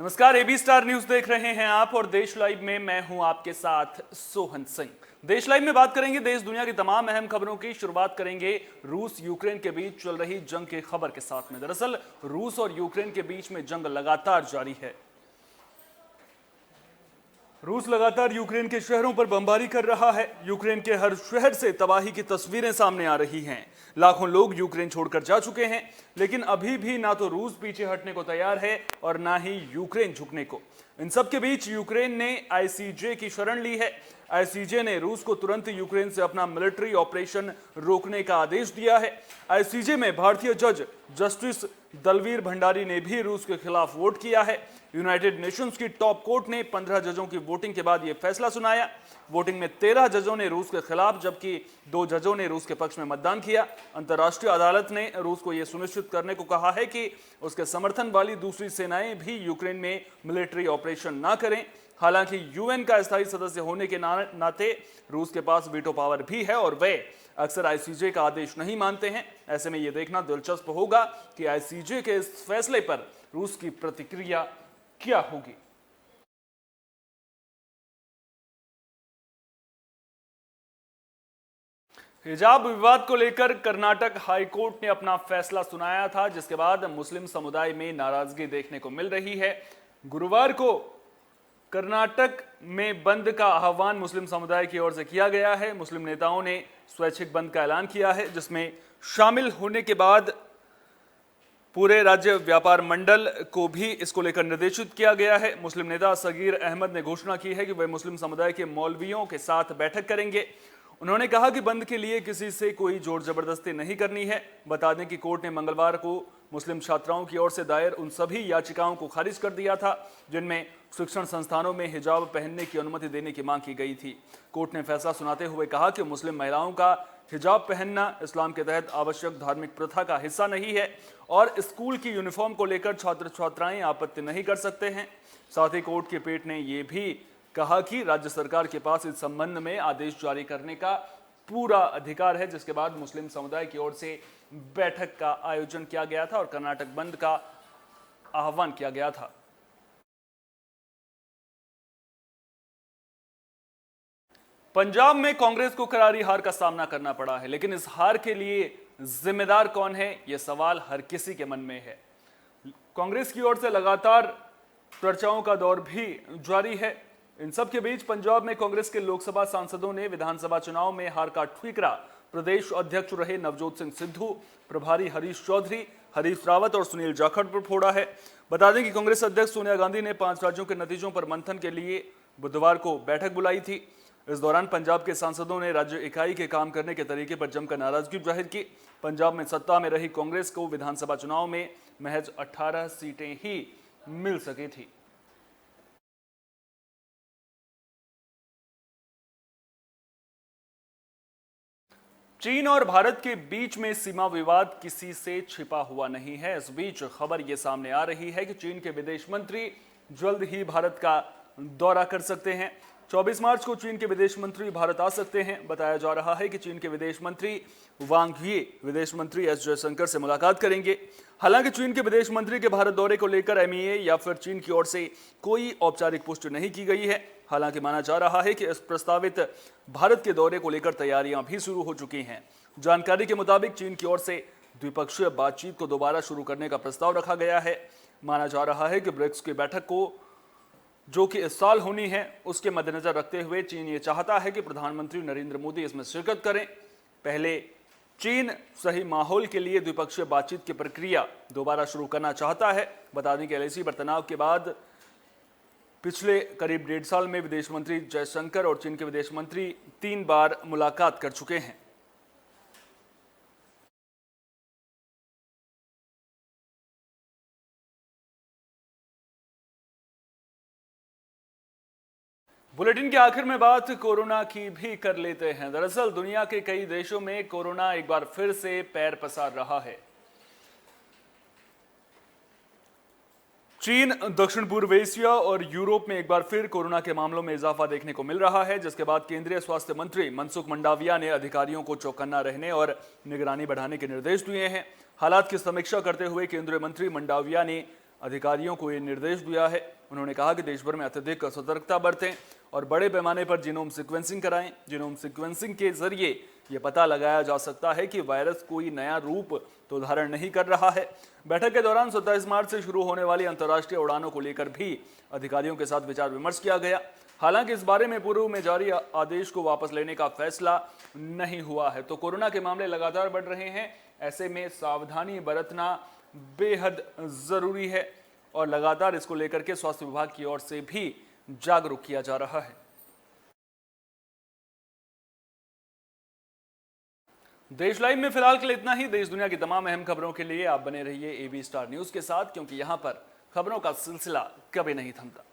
नमस्कार, AB star news देख रहे हैं आप और देश लाइव में मैं हूं आपके साथ सोहन सिंह। देश लाइव में बात करेंगे देश दुनिया की तमाम अहम खबरों की। शुरुआत करेंगे रूस यूक्रेन के बीच चल रही जंग की खबर के साथ में। दरअसल रूस और यूक्रेन के बीच में जंग लगातार जारी है। रूस लगातार यूक्रेन के शहरों पर बमबारी कर रहा है। यूक्रेन के हर शहर से तबाही की तस्वीरें सामने आ रही हैं। लाखों लोग यूक्रेन छोड़कर जा चुके हैं, लेकिन अभी भी ना तो रूस पीछे हटने को तैयार है और ना ही यूक्रेन झुकने को। इन सब के बीच यूक्रेन ने आईसीजे की शरण ली है। आईसीजे ने रूस को तुरंत यूक्रेन से अपना मिलिट्री ऑपरेशन रोकने का आदेश दिया है। आईसीजे में भारतीय जज जस्टिस दलवीर भंडारी ने भी रूस के खिलाफ वोट किया है। यूनाइटेड नेशंस की टॉप कोर्ट ने 15 जजों की वोटिंग के बाद यह फैसला सुनाया। वोटिंग में 13 जजों ने रूस के खिलाफ जबकि 2 जजों ने रूस के पक्ष में मतदान किया। अंतर्राष्ट्रीय अदालत ने रूस को यह सुनिश्चित करने को कहा है कि उसके समर्थन वाली दूसरी सेनाएं भी यूक्रेन में मिलिट्री ऑपरेशन ना करें। हालांकि यूएन का स्थायी सदस्य होने के नाते रूस के पास वीटो पावर भी है और वे अक्सर आईसीजे का आदेश नहीं मानते हैं। ऐसे में यह देखना दिलचस्प होगा कि आईसीजे के इस फैसले पर रूस की प्रतिक्रिया क्या होगी। हिजाब विवाद को लेकर कर्नाटक हाईकोर्ट ने अपना फैसला सुनाया था, जिसके बाद मुस्लिम समुदाय में नाराजगी देखने को मिल रही है। गुरुवार को कर्नाटक में बंद का आह्वान मुस्लिम समुदाय की ओर से किया गया है। मुस्लिम नेताओं ने स्वैच्छिक बंद का ऐलान किया है, जिसमें शामिल होने के बाद पूरे राज्य व्यापार मंडल को भी इसको लेकर निर्देशित किया गया है। मुस्लिम नेता सगीर अहमद ने घोषणा की है कि वे मुस्लिम समुदाय के मौलवियों के साथ बैठक करेंगे। उन्होंने कहा कि बंद के लिए किसी से कोई जोर जबरदस्ती नहीं करनी है। बता दें कि कोर्ट ने मंगलवार को मुस्लिम छात्राओं की ओर से दायर उन सभी याचिकाओं को खारिज कर दिया था जिनमें शिक्षण संस्थानों में हिजाब पहनने की अनुमति देने की मांग की गई थी। कोर्ट ने फैसला सुनाते हुए कहा कि मुस्लिम महिलाओं का हिजाब पहनना इस्लाम के तहत आवश्यक धार्मिक प्रथा का हिस्सा नहीं है और स्कूल की यूनिफॉर्म को लेकर छात्र छात्राएं आपत्ति नहीं कर सकते हैं। साथ ही कोर्ट की पीठ ने यह भी कहा कि राज्य सरकार के पास इस संबंध में आदेश जारी करने का पूरा अधिकार है, जिसके बाद मुस्लिम समुदाय की ओर से बैठक का आयोजन किया गया था और कर्नाटक बंद का आह्वान किया गया था। पंजाब में कांग्रेस को करारी हार का सामना करना पड़ा है, लेकिन इस हार के लिए जिम्मेदार कौन है, यह सवाल हर किसी के मन में है। कांग्रेस की ओर से लगातार चर्चाओं का दौर भी जारी है। इन सब के बीच पंजाब में कांग्रेस के लोकसभा सांसदों ने विधानसभा चुनाव में हार का ठीकरा प्रदेश अध्यक्ष रहे नवजोत सिंह सिद्धू, प्रभारी हरीश चौधरी, हरीश रावत और सुनील जाखड़ पर फोड़ा है। बता दें कि कांग्रेस अध्यक्ष सोनिया गांधी ने 5 राज्यों के नतीजों पर मंथन के लिए बुधवार को बैठक बुलाई थी। इस दौरान पंजाब के सांसदों ने राज्य इकाई के काम करने के तरीके पर जमकर नाराजगी जाहिर की। पंजाब में सत्ता में रही कांग्रेस को विधानसभा चुनाव में महज 18 सीटें ही मिल सकी थी। चीन और भारत के बीच में सीमा विवाद किसी से छिपा हुआ नहीं है। इस बीच खबर यह सामने आ रही है कि चीन के विदेश मंत्री जल्द ही भारत का दौरा कर सकते हैं। 24 मार्च को चीन के विदेश मंत्री भारत आ सकते हैं। बताया जा रहा है कि चीन के विदेश मंत्री वांग यी विदेश मंत्री एस जयशंकर से मुलाकात करेंगे। हालांकि चीन के विदेश मंत्री के भारत दौरे को लेकर एमईए या फिर चीन की ओर से कोई औपचारिक पुष्टि नहीं की गई है। हालांकि माना जा रहा है कि इस प्रस्तावित भारत के दौरे को लेकर तैयारियां भी शुरू हो चुकी हैं। जानकारी के मुताबिक चीन की ओर से द्विपक्षीय बातचीत को दोबारा शुरू करने का प्रस्ताव रखा गया है। माना जा रहा है कि ब्रिक्स की बैठक को जो कि इस साल होनी है, उसके मद्देनजर रखते हुए चीन ये चाहता है कि प्रधानमंत्री नरेंद्र मोदी इसमें शिरकत करें। पहले चीन सही माहौल के लिए द्विपक्षीय बातचीत की प्रक्रिया दोबारा शुरू करना चाहता है। बता दें कि एलएसी पर तनाव के बाद पिछले करीब 1.5 साल में विदेश मंत्री जयशंकर और चीन के विदेश मंत्री 3 बार मुलाकात कर चुके हैं। बुलेटिन के आखिर में बात कोरोना की भी कर लेते हैं। दरअसल दुनिया के कई देशों में कोरोना एक बार फिर से पैर पसार रहा है। चीन, दक्षिण पूर्व एशिया और यूरोप में एक बार फिर कोरोना के मामलों में इजाफा देखने को मिल रहा है, जिसके बाद केंद्रीय स्वास्थ्य मंत्री मनसुख मंडाविया ने अधिकारियों को चौकन्ना रहने और निगरानी बढ़ाने के निर्देश दिए हैं। हालात की समीक्षा करते हुए केंद्रीय मंत्री मंडाविया ने अधिकारियों को यह निर्देश दिया है। उन्होंने कहा कि देश भर में अत्यधिक सतर्कता बरतें और बड़े पैमाने पर जीनोम सीक्वेंसिंग कराएं। जीनोम सीक्वेंसिंग के जरिए ये पता लगाया जा सकता है कि वायरस कोई नया रूप तो धारण नहीं कर रहा है। बैठक के दौरान 27 मार्च से शुरू होने वाली अंतर्राष्ट्रीय उड़ानों को लेकर भी अधिकारियों के साथ विचार विमर्श किया गया। हालांकि इस बारे में पूर्व में जारी आदेश को वापस लेने का फैसला नहीं हुआ है। तो कोरोना के मामले लगातार बढ़ रहे हैं, ऐसे में सावधानी बरतना बेहद जरूरी है और लगातार इसको लेकर के स्वास्थ्य विभाग की ओर से भी जागरूक किया जा रहा है। देश लाइव में फिलहाल के लिए इतना ही। देश दुनिया की तमाम अहम खबरों के लिए आप बने रहिए AB स्टार न्यूज के साथ, क्योंकि यहां पर खबरों का सिलसिला कभी नहीं थमता।